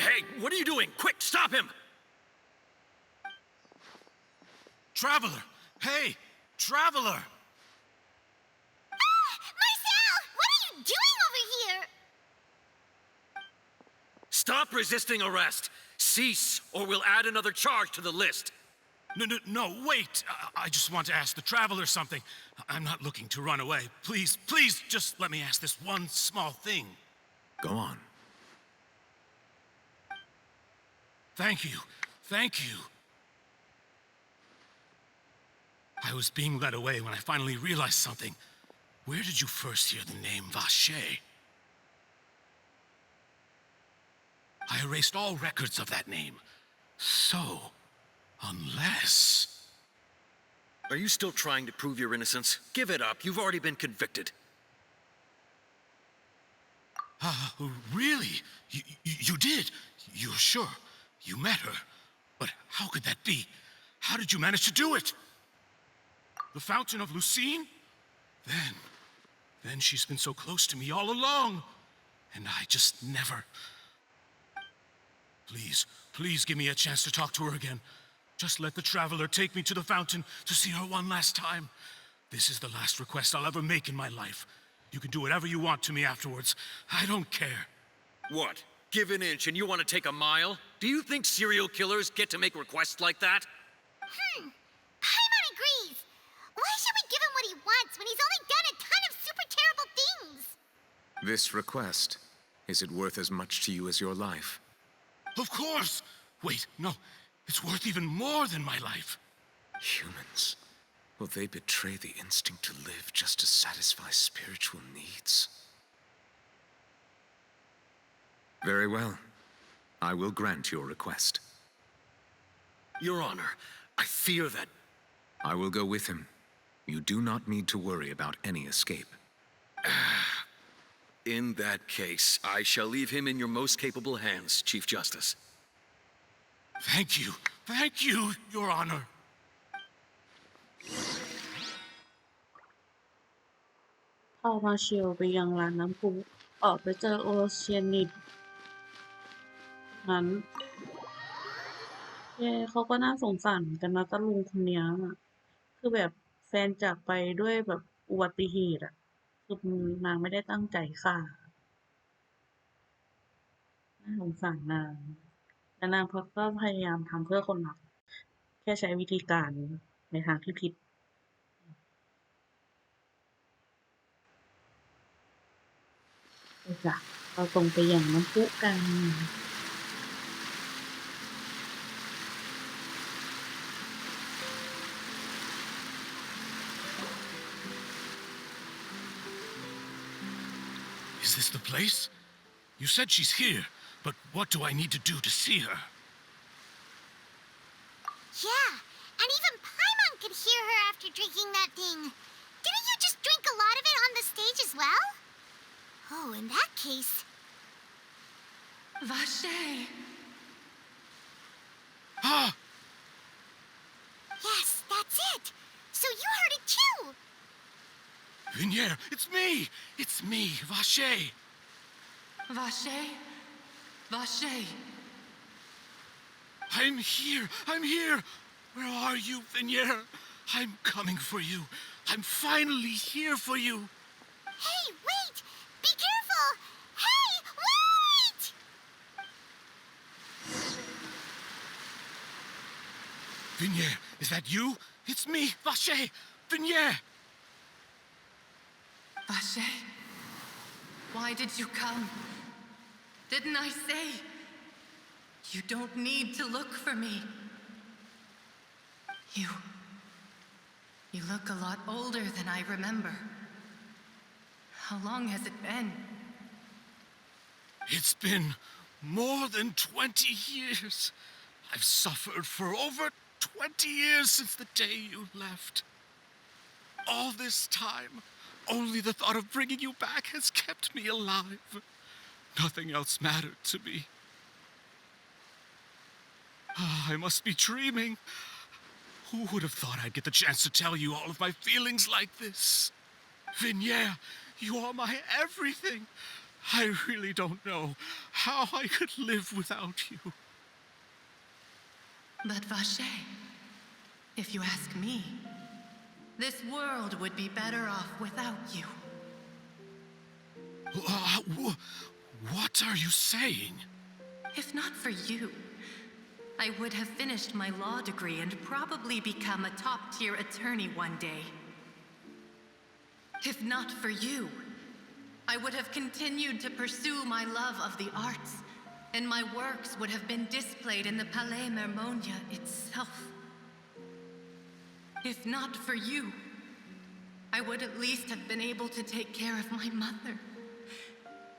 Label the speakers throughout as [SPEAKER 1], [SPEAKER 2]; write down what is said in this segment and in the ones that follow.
[SPEAKER 1] Hey, what are you doing? Quick, stop him!
[SPEAKER 2] Traveler! Hey! Traveler!
[SPEAKER 3] Marcel! What are you doing over here?
[SPEAKER 1] Stop resisting arrest. Cease, or we'll add another charge to the list.
[SPEAKER 2] No, wait! I just want to ask the Traveler something. I'm not looking to run away. Please, just let me ask this one small thing.
[SPEAKER 4] Go on.
[SPEAKER 2] Thank you. I was being led away when I finally realized something. Where did you first hear the name Vache? I erased all records of that name. So, unless...
[SPEAKER 1] Are you still trying to prove your innocence? Give it up. You've already been convicted.
[SPEAKER 2] Really? You did? You're sure? You met her? But how could that be? How did you manage to do it? The Fountain of Lucine? Then she's been so close to me all along. And I just never... Please give me a chance to talk to her again. Just let the Traveler take me to the fountain to see her one last time. This is the last request I'll ever make in my life. You can do whatever you want to me afterwards. I don't care.
[SPEAKER 1] What? Give an inch and you want to take a mile? Do you think serial killers get to make requests like that?
[SPEAKER 3] Paimon agrees. Why should we give him what he wants when he's only done a ton of super terrible things?
[SPEAKER 4] This request, is it worth as much to you as your life?
[SPEAKER 2] Of course! Wait, no. It's worth even more than my life.
[SPEAKER 4] Humans. Will they betray the instinct to live just to satisfy spiritual needs? Very well. I will grant your request.
[SPEAKER 1] Your Honor, I fear that...
[SPEAKER 4] I will go with him. You do not need to worry about any escape.
[SPEAKER 1] In that case, I shall leave him in your most capable hands, Chief Justice.
[SPEAKER 2] Thank you, Your Honor.
[SPEAKER 5] พอมาเชลไปยังร้านน้ำพุออกไปเจอโอเชียนิดงั้นเขาก็น่าสงสารกันนะตะลุงคนนี้อะคือแบบแฟนจากไปด้วยแบบอุบัติเหตุอะคือนางไม่ได้ตั้งใจฆ่าน่าสงสารนางแต่นางก็พยายามทำเพื่อคนรักแค่ใช้วิธีการในทางที่ผิดจ้ะเราตรงไปอย่างน้ำพุกัน
[SPEAKER 2] Is this the place? You said she's here, but what do I need to do to see her?
[SPEAKER 3] Yeah, and even Paimon could hear her after drinking that thing. Didn't you just drink a lot of it on the stage as well? Oh, in that case...
[SPEAKER 6] Vache!
[SPEAKER 2] Ah!
[SPEAKER 3] Yes, that's it! So you heard it too!
[SPEAKER 2] Vignier, it's me! It's me, Vache!
[SPEAKER 6] Vache? Vache!
[SPEAKER 2] I'm here! Where are you, Vignier? I'm coming for you. I'm finally here for you.
[SPEAKER 3] Hey, wait! Be careful! Hey, wait!
[SPEAKER 2] Vignier, is that you? It's me, Vache! Vignier!
[SPEAKER 6] Vache? Why did you come? Didn't I say? You don't need to look for me. You look a lot older than I remember. How long has it been?
[SPEAKER 2] It's been more than 20 years. I've suffered for over 20 years since the day you left. All this time, only the thought of bringing you back has kept me alive. Nothing else mattered to me. I must be dreaming. Who would have thought I'd get the chance to tell you all of my feelings like this? Vignier, you are my everything. I really don't know how I could live without you.
[SPEAKER 6] But Vache, if you ask me, this world would be better off without you.
[SPEAKER 2] What are you saying?
[SPEAKER 6] If not for you, I would have finished my law degree and probably become a top-tier attorney one day. If not for you, I would have continued to pursue my love of the arts, and my works would have been displayed in the Palais Mermonia itself. If not for you, I would at least have been able to take care of my mother.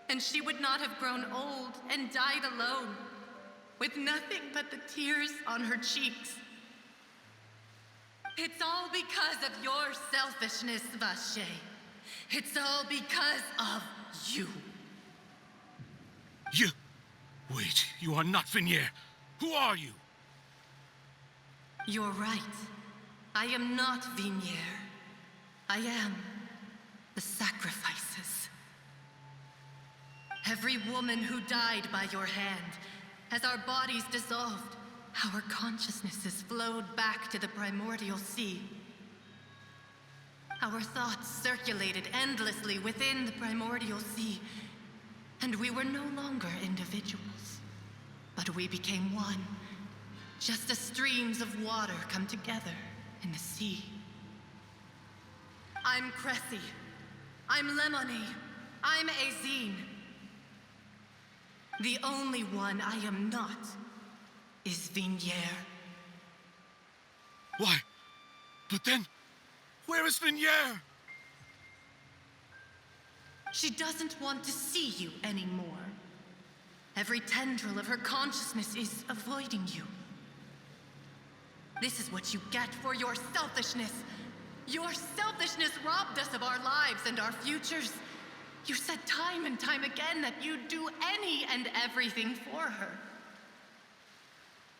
[SPEAKER 6] And she would not have grown old and died alone, with nothing but the tears on her cheeks. It's all because of your selfishness, Vache. It's all because of you.
[SPEAKER 2] You... Wait, you are not Vignier. Who are you?
[SPEAKER 6] You're right. I am not Vignier. I am the sacrifices. Every woman who died by your hand, as our bodies dissolved, our consciousnesses flowed back to the primordial sea. Our thoughts circulated endlessly within the primordial sea, and we were no longer individuals, but we became one, just as streams of water come together in the sea. I'm Cressy. I'm Lemony. I'm Azine. The only one I am not is Vignier.
[SPEAKER 2] Why? But then, where is Vignier?
[SPEAKER 6] She doesn't want to see you anymore. Every tendril of her consciousness is avoiding you. This is what you get for your selfishness. Your selfishness robbed us of our lives and our futures. You said time and time again that you'd do any and everything for her.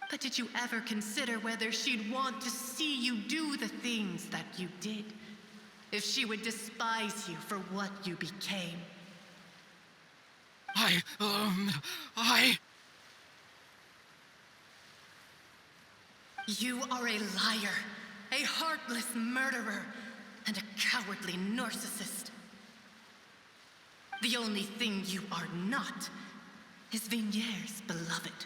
[SPEAKER 6] But did you ever consider whether she'd want to see you do the things that you did? If she would despise you for what you became? You are a liar, a heartless murderer, and a cowardly narcissist. The only thing you are not is Vignier's beloved.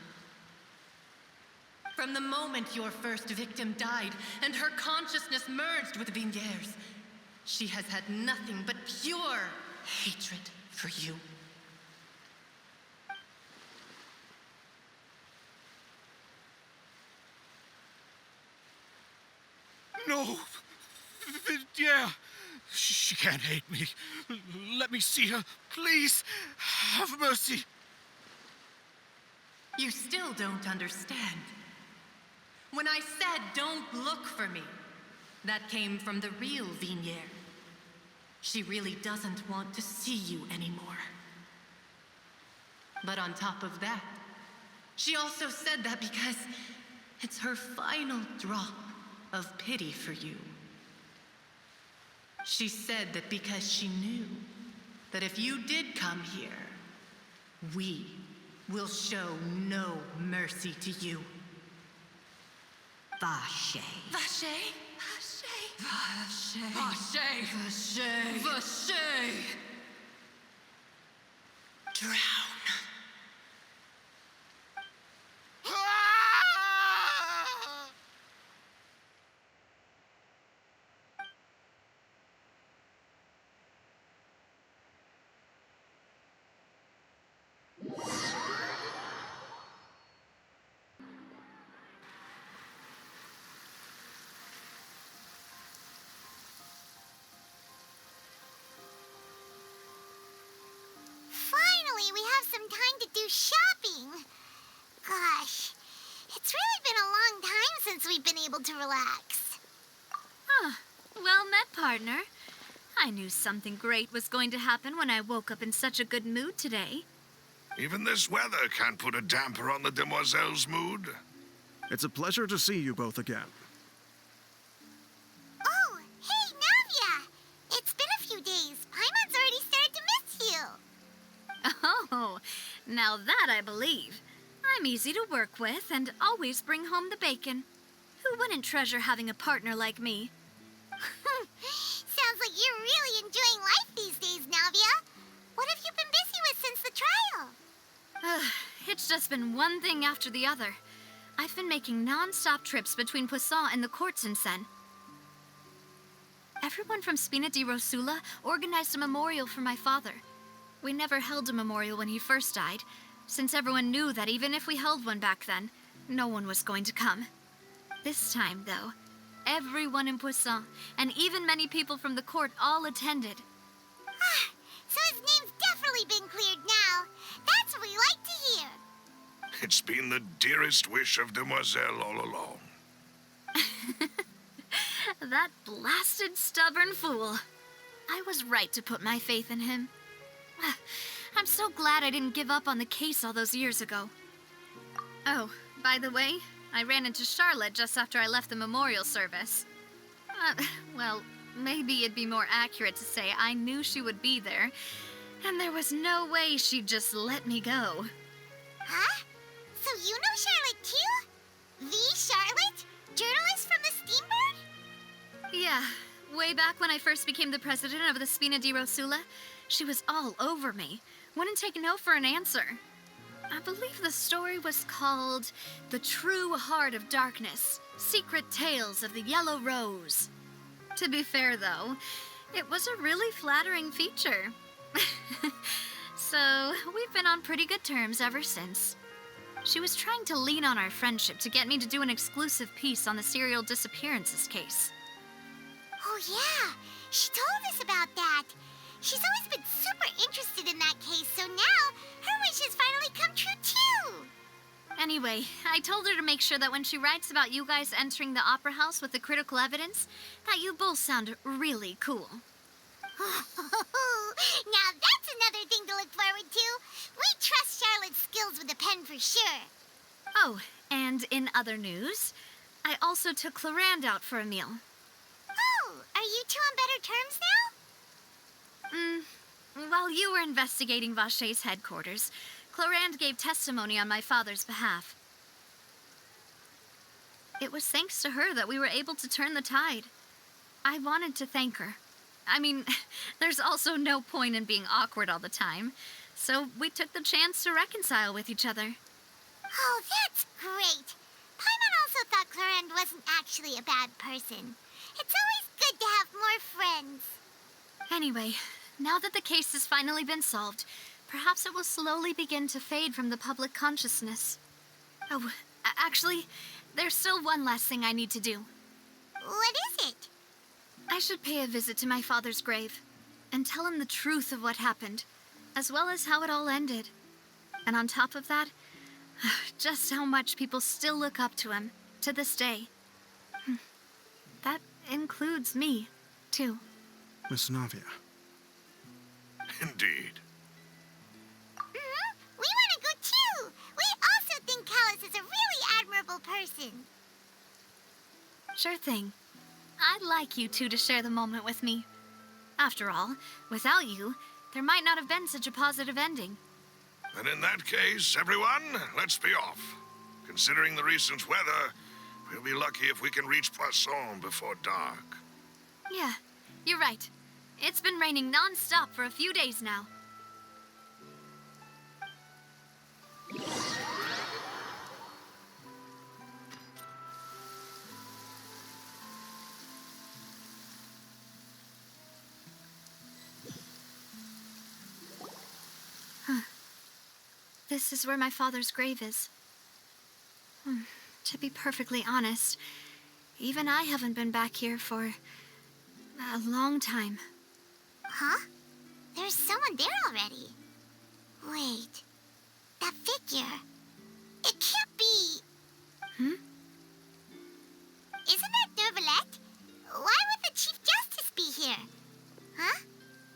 [SPEAKER 6] From the moment your first victim died and her consciousness merged with Vignier's, she has had nothing but pure hatred for you.
[SPEAKER 2] No! Vignier! She can't hate me. Let me see her. Please, have mercy.
[SPEAKER 6] You still don't understand. When I said don't look for me, that came from the real Vignier. She really doesn't want to see you anymore. But on top of that, she also said that because it's her final drop of pity for you. She said that because she knew that if you did come here, we will show no mercy to you.
[SPEAKER 7] Vache.
[SPEAKER 6] Vache? Vache. Vache. Vache. Vache. Drown.
[SPEAKER 3] Finally, we have some time to do shopping. Gosh, it's really been a long time since we've been able to relax.
[SPEAKER 7] Well met, partner. I knew something great was going to happen when I woke up in such a good mood today.
[SPEAKER 8] Even this weather can't put a damper on the demoiselle's mood.
[SPEAKER 9] It's a pleasure to see you both again.
[SPEAKER 3] Oh, hey, Navia! It's been a few days. Paimon's already started to miss you.
[SPEAKER 7] Now that I believe. I'm easy to work with and always bring home the bacon. Who wouldn't treasure having a partner like me?
[SPEAKER 3] Sounds like you're really enjoying life these days, Navia. What have you been busy with since the trial?
[SPEAKER 7] It's just been one thing after the other. I've been making non-stop trips between Poisson and the courts in Sen. Everyone from Spina di Rosula organized a memorial for my father. We never held a memorial when he first died, since everyone knew that even if we held one back then, no one was going to come. This time, though, everyone in Poisson, and even many people from the court, all attended.
[SPEAKER 3] So his name's definitely been cleared now. That's what we like to hear.
[SPEAKER 8] It's been the dearest wish of Demoiselle all along.
[SPEAKER 7] That blasted stubborn fool. I was right to put my faith in him. I'm so glad I didn't give up on the case all those years ago. Oh, by the way, I ran into Charlotte just after I left the memorial service. Well, maybe it'd be more accurate to say I knew she would be there, and there was no way she'd just let me go.
[SPEAKER 3] Huh? So you know Charlotte too? The Charlotte? Journalist from the Steambird?
[SPEAKER 7] Yeah, way back when I first became the president of the Spina di Rosula, she was all over me. Wouldn't take no for an answer. I believe the story was called The True Heart of Darkness, Secret Tales of the Yellow Rose. To be fair, though, it was a really flattering feature. So, we've been on pretty good terms ever since. She was trying to lean on our friendship to get me to do an exclusive piece on the serial disappearances case.
[SPEAKER 3] Oh yeah, she told us about that. She's always been super interested in that case, so now her wishes finally come true too.
[SPEAKER 7] Anyway, I told her to make sure that when she writes about you guys entering the opera house with the critical evidence, that you both sound really cool.
[SPEAKER 3] Now that's another thing to look forward to. We trust Charlotte's skills with a pen for sure.
[SPEAKER 7] Oh, and in other news, I also took Clarand out for a meal.
[SPEAKER 3] Oh, are you two on better terms now?
[SPEAKER 7] While you were investigating Vache's headquarters, Clarand gave testimony on my father's behalf. It was thanks to her that we were able to turn the tide. I wanted to thank her. I mean, there's also no point in being awkward all the time, so we took the chance to reconcile with each other.
[SPEAKER 3] Oh, that's great. Paimon also thought Clarand wasn't actually a bad person. It's always good to have more friends.
[SPEAKER 7] Anyway, now that the case has finally been solved, perhaps it will slowly begin to fade from the public consciousness. Oh, actually, there's still one last thing I need to do.
[SPEAKER 3] What is it?
[SPEAKER 7] I should pay a visit to my father's grave and tell him the truth of what happened, as well as how it all ended. And on top of that, just how much people still look up to him to this day. That includes me, too.
[SPEAKER 9] Miss Navia.
[SPEAKER 8] Indeed.
[SPEAKER 3] We want to go too. We also think Callus is a really admirable person.
[SPEAKER 7] Sure thing. I'd like you two to share the moment with me. After all, without you, there might not have been such a positive ending.
[SPEAKER 8] And in that case, everyone, let's be off. Considering the recent weather, we'll be lucky if we can reach Poisson before dark.
[SPEAKER 7] Yeah, you're right. It's been raining non-stop for a few days now. This is where my father's grave is. To be perfectly honest, even I haven't been back here for a long time.
[SPEAKER 3] Huh? There's someone there already. Wait. That figure. It can't be. Isn't that Dervalette? Why would the Chief Justice be here? Huh?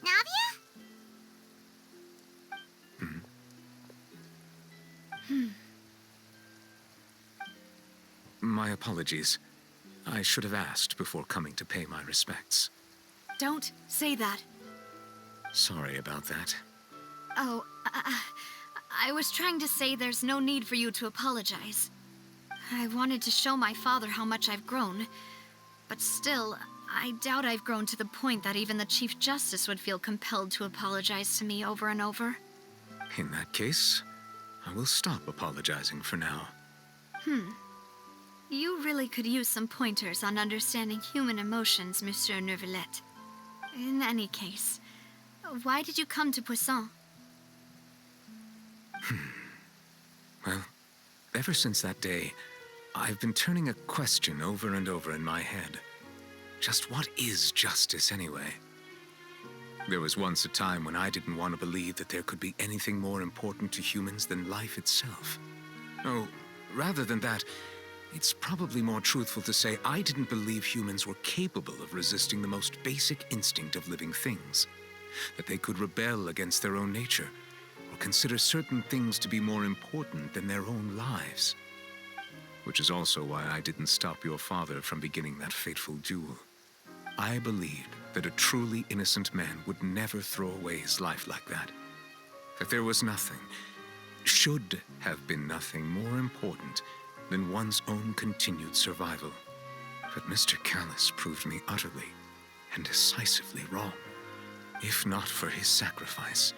[SPEAKER 3] Navia?
[SPEAKER 4] My apologies. I should have asked before coming to pay my respects.
[SPEAKER 7] Don't say that.
[SPEAKER 4] Sorry about that.
[SPEAKER 7] Oh, I was trying to say there's no need for you to apologize. I wanted to show my father how much I've grown, but still, I doubt I've grown to the point that even the Chief Justice would feel compelled to apologize to me over and over.
[SPEAKER 4] In that case, I will stop apologizing for now.
[SPEAKER 7] You really could use some pointers on understanding human emotions, Monsieur Neuvillette. In any case, why did you come to Poisson?
[SPEAKER 4] Well, ever since that day, I've been turning a question over and over in my head. Just what is justice anyway? There was once a time when I didn't want to believe that there could be anything more important to humans than life itself. Oh, rather than that, it's probably more truthful to say I didn't believe humans were capable of resisting the most basic instinct of living things. That they could rebel against their own nature, or consider certain things to be more important than their own lives. Which is also why I didn't stop your father from beginning that fateful duel. I believed that a truly innocent man would never throw away his life like that. That there was nothing, should have been nothing more important than one's own continued survival. But Mr. Callis proved me utterly and decisively wrong. If not for his sacrifice,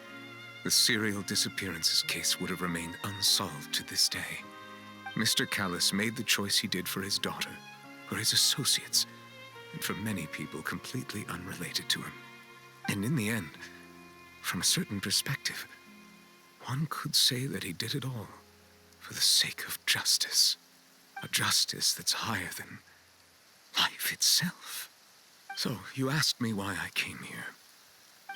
[SPEAKER 4] the serial disappearances case would have remained unsolved to this day. Mr. Callis made the choice he did for his daughter, for his associates, and for many people completely unrelated to him. And in the end, from a certain perspective, one could say that he did it all for the sake of justice. A justice that's higher than life itself. So, you asked me why I came here.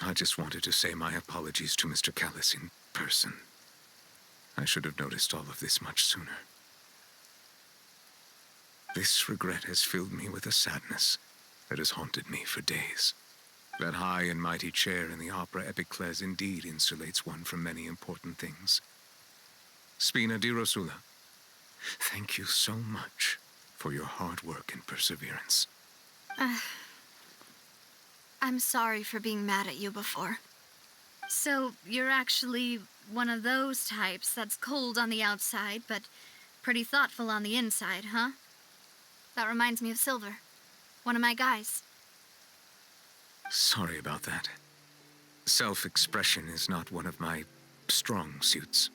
[SPEAKER 4] I just wanted to say my apologies to Mr. Callis in person. I should have noticed all of this much sooner. This regret has filled me with a sadness that has haunted me for days. That high and mighty chair in the opera Epiclese indeed insulates one from many important things. Spina di Rosula, thank you so much for your hard work and perseverance.
[SPEAKER 7] I'm sorry for being mad at you before. So, you're actually one of those types that's cold on the outside, but pretty thoughtful on the inside, huh? That reminds me of Silver, one of my guys.
[SPEAKER 4] Sorry about that. Self-expression is not one of my strong suits.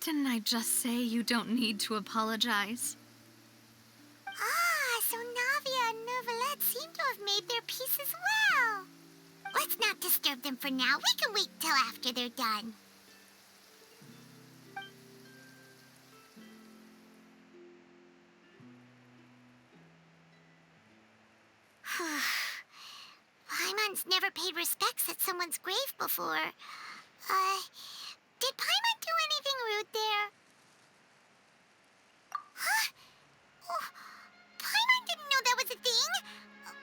[SPEAKER 7] Didn't I just say you don't need to apologize?
[SPEAKER 3] Ah, so Navia and Neuvillette seem to have made their peace as well. Let's not disturb them for now. We can wait till after they're done. Paimon's never paid respects at someone's grave before. Did Paimon do anything rude there? Huh? Oh, Paimon didn't know that was a thing.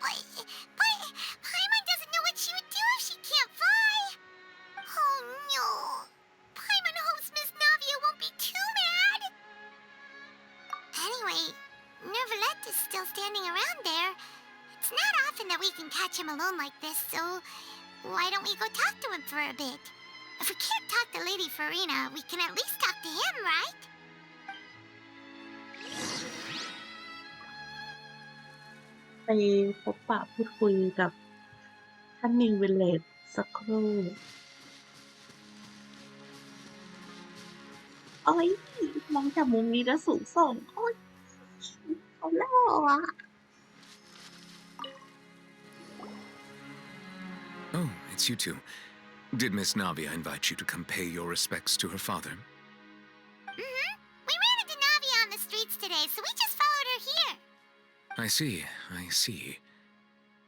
[SPEAKER 3] But Paimon doesn't know what she would do if she can't fly. Oh no. Paimon hopes Miss Navia won't be too mad. Anyway, Neuvillette is still standing around there. It's not often that we can catch him alone like this, so why don't we go talk to him for a bit? If we can't talk to Lady Farina, we can at least talk to him, right?
[SPEAKER 5] ไปพบปะพูดคุยกับท่านนิววิลเลจสักครู่โอ้ยมองจากมุมนี้แล้วสูงส่งโอ้ยเขาหล่ออ่ะ
[SPEAKER 4] Oh, it's you two. Did Miss Navia invite you to come pay your respects to her father?
[SPEAKER 3] Mm-hmm. We ran into Navia on the streets today, so we just followed her here.
[SPEAKER 4] I see.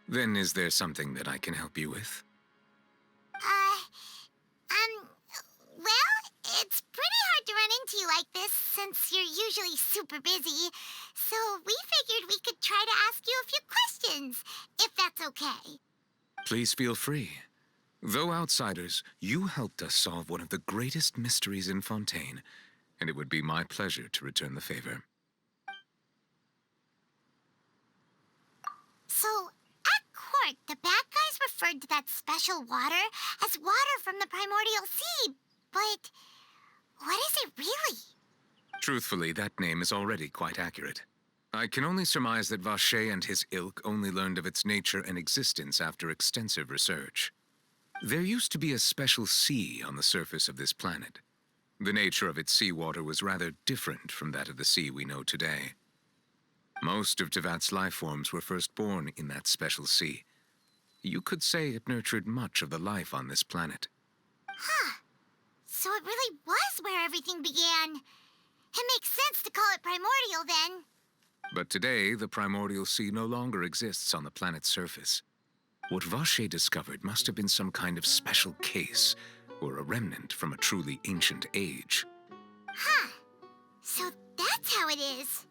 [SPEAKER 4] Then is there something that I can help you with?
[SPEAKER 3] Well, it's pretty hard to run into you like this since you're usually super busy. So we figured we could try to ask you a few questions, if that's okay.
[SPEAKER 4] Please feel free. Though outsiders, you helped us solve one of the greatest mysteries in Fontaine, and it would be my pleasure to return the favor.
[SPEAKER 3] So, at court, the bad guys referred to that special water as water from the primordial sea, but What is it really?
[SPEAKER 4] Truthfully, that name is already quite accurate. I can only surmise that Vacher and his ilk only learned of its nature and existence after extensive research. There used to be a special sea on the surface of this planet. The nature of its seawater was rather different from that of the sea we know today. Most of Tevat's life forms were first born in that special sea. You could say it nurtured much of the life on this planet.
[SPEAKER 3] Huh. So it really was where everything began. It makes sense to call it primordial then.
[SPEAKER 4] But today, the primordial sea no longer exists on the planet's surface. What Vacher discovered must have been some kind of special case, or a remnant from a truly ancient age.
[SPEAKER 3] Huh. So that's how it is.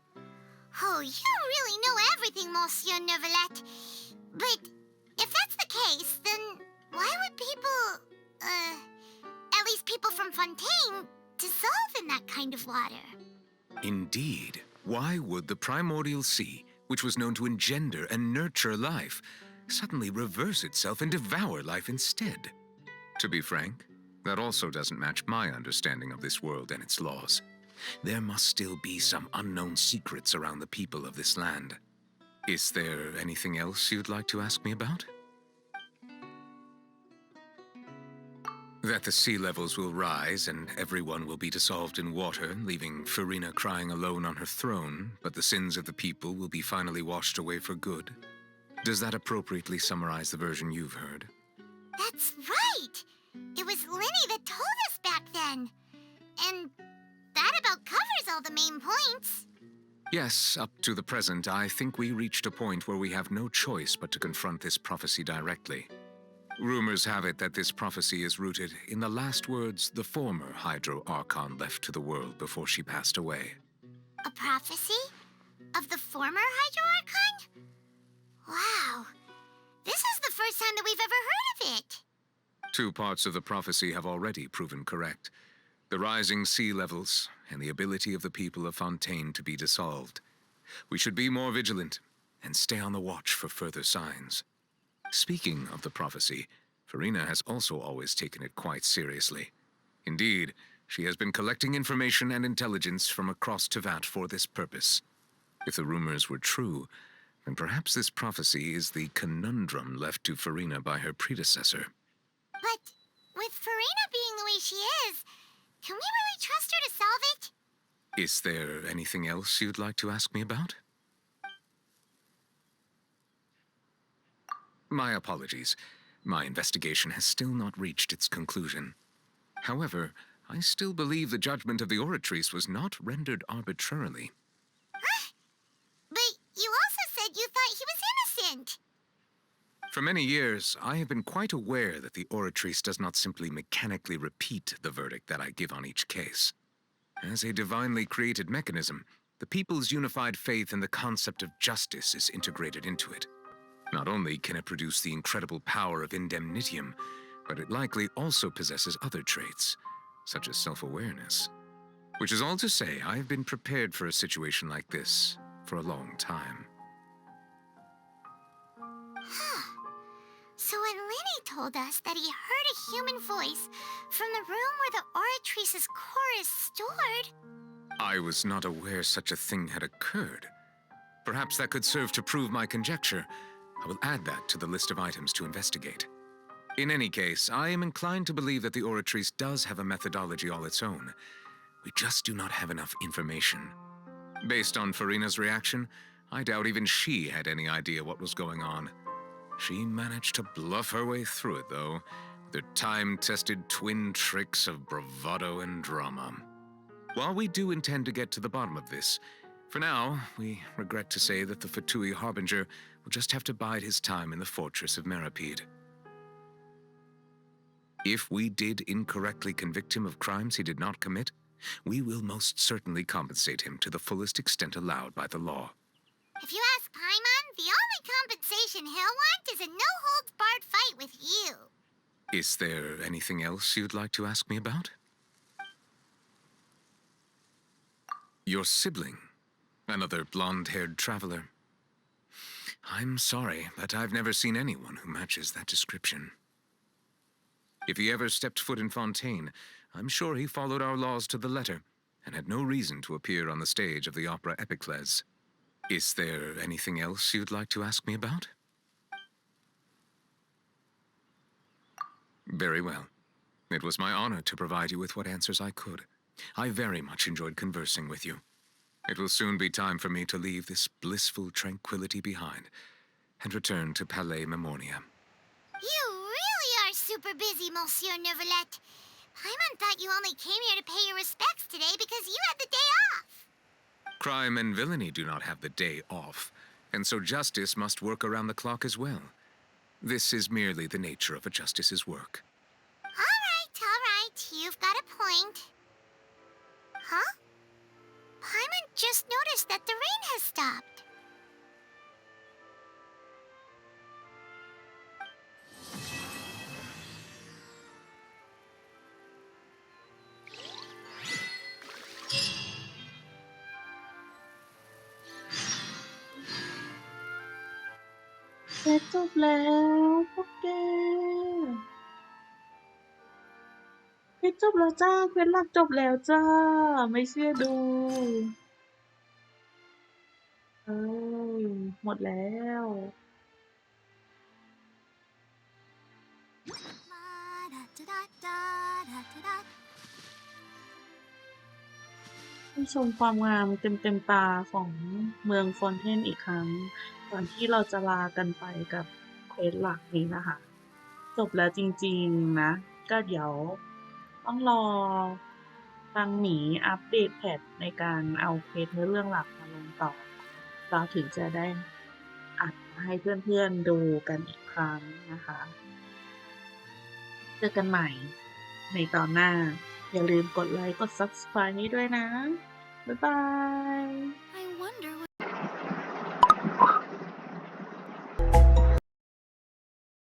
[SPEAKER 3] Oh, you really know everything, Monsieur Neuvillette. But if that's the case, then why would people, at least people from Fontaine, dissolve in that kind of water?
[SPEAKER 4] Indeed. Why would the primordial sea, which was known to engender and nurture life, suddenly reverse itself and devour life instead? To be frank, that also doesn't match my understanding of this world and its laws. There must still be some unknown secrets around the people of this land. Is there anything else you'd like to ask me about? That the sea levels will rise and everyone will be dissolved in water, leaving Farina crying alone on her throne, but the sins of the people will be finally washed away for good. Does that appropriately summarize the version you've heard?
[SPEAKER 3] That's right! It was Linny that told us back then. And that about covers all the main points.
[SPEAKER 4] Yes, up to the present, I think we reached a point where we have no choice but to confront this prophecy directly. Rumors have it that this prophecy is rooted in the last words the former Hydro Archon left to the world before she passed away.
[SPEAKER 3] A prophecy? Of the former Hydro Archon? Wow. This is the first time that we've ever heard of it.
[SPEAKER 4] Two parts of the prophecy have already proven correct. The rising sea levels and the ability of the people of Fontaine to be dissolved. We should be more vigilant and stay on the watch for further signs. Speaking of the prophecy, Farina has also always taken it quite seriously. Indeed, she has been collecting information and intelligence from across Tevat for this purpose. If the rumors were true, then perhaps this prophecy is the conundrum left to Farina by her predecessor.
[SPEAKER 3] But with Farina being the way she is, can we really trust her to solve it?
[SPEAKER 4] Is there anything else you'd like to ask me about? My apologies. My investigation has still not reached its conclusion. However, I still believe the judgment of the Oratrice was not rendered arbitrarily.
[SPEAKER 3] Huh? But you also said you thought he was innocent.
[SPEAKER 4] For many years, I have been quite aware that the Oratrice does not simply mechanically repeat the verdict that I give on each case. As a divinely created mechanism, the people's unified faith in the concept of justice is integrated into it. Not only can it produce the incredible power of indemnitium, but it likely also possesses other traits, such as self-awareness. Which is all to say, I have been prepared for a situation like this for a long time.
[SPEAKER 3] So when Linny told us that he heard a human voice from the room where the Oratrice's core is stored...
[SPEAKER 4] I was not aware such a thing had occurred. Perhaps that could serve to prove my conjecture. I will add that to the list of items to investigate. In any case, I am inclined to believe that the Oratrice does have a methodology all its own. We just do not have enough information. Based on Farina's reaction, I doubt even she had any idea what was going on. She managed to bluff her way through it, though, with her time-tested twin tricks of bravado and drama. While we do intend to get to the bottom of this, for now, we regret to say that the Fatui Harbinger will just have to bide his time in the fortress of Meripede. If we did incorrectly convict him of crimes he did not commit, we will most certainly compensate him to the fullest extent allowed by the law.
[SPEAKER 3] If you ask Paimon, the only compensation he'll want is a no-holds-barred fight with you.
[SPEAKER 4] Is there anything else you'd like to ask me about? Your sibling, another blonde-haired traveler. I'm sorry, but I've never seen anyone who matches that description. If he ever stepped foot in Fontaine, I'm sure he followed our laws to the letter and had no reason to appear on the stage of the opera Epicles. Is there anything else you'd like to ask me about? Very well. It was my honor to provide you with what answers I could. I very much enjoyed conversing with you. It will soon be time for me to leave this blissful tranquility behind and return to Palais Memoria.
[SPEAKER 3] You really are super busy, Monsieur Neuvillette. Paimon thought you only came here to pay your respects today because you had the day off.
[SPEAKER 4] Crime and villainy do not have the day off, and so justice must work around the clock as well. This is merely the nature of a justice's work.
[SPEAKER 3] All right. You've got a point. Huh? Paimon just noticed that the rain has stopped.
[SPEAKER 5] Kết thúc แล้วพวกแกเควสจบแล้วจ้าเควสหลักจบแล้วจ้าไม่เชื่อดูเอ้ยหมดแล้วให้ชมความงามเต็มตาของเมืองฟอนเทนอีกครั้งก่อนที่เราจะลากันไปกับเควสหลักนี้นะคะ จบแล้วจริงๆนะ ก็เดี๋ยวต้องรอฟังหมีอัปเดตแพทในการเอาเควสเนื้อเรื่องหลักมาลงต่อ เราถึงจะได้อัดมาให้เพื่อนๆดูกันอีกครั้งนะคะ เจอกันใหม่ในตอนหน้า อย่าลืมกดไลค์กด Subscribe ให้ด้วยนะ บ๊ายบาย
[SPEAKER 7] I wonder what